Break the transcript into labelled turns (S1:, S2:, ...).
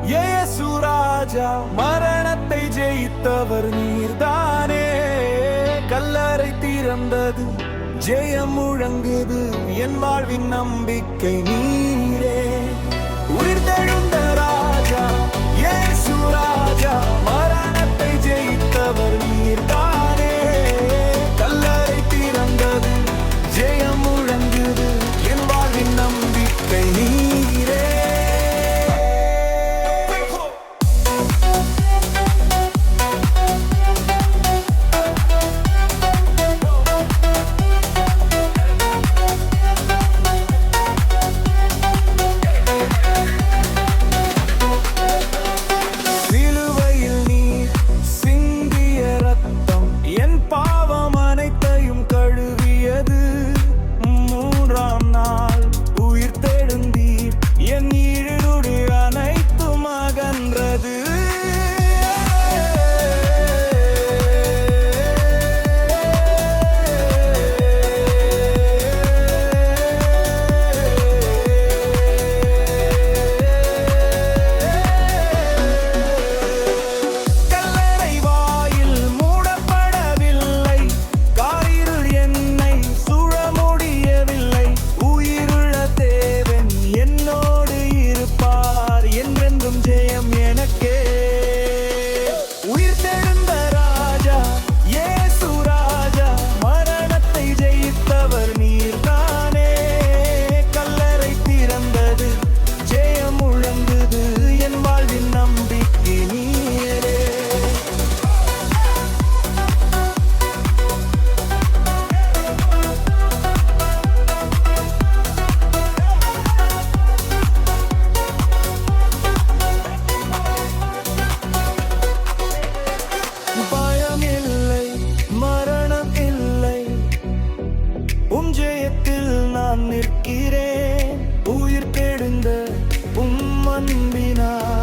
S1: இயேசு ராஜா, மரணத்தை ஜெயித்தவர் நீர்தானே. கல்லறை திறந்தது, ஜெயம் முழங்குது, என் வாழ்வின் நம்பிக்கை நீரே. உயிர்த்தெழுந்த ராஜா, இயேசு ராஜா, மரணத்தை ஜெயித்தவர் நீர்தானே. கல்லறை திறந்தது, ஜெயம் முழங்குது, என் வாழ்வின் நம்பிக்கை நீரே. ஜெயத்தில் நான் நிற்கிறேன், உயிர் தெழுந்த உம் அன்பினால்.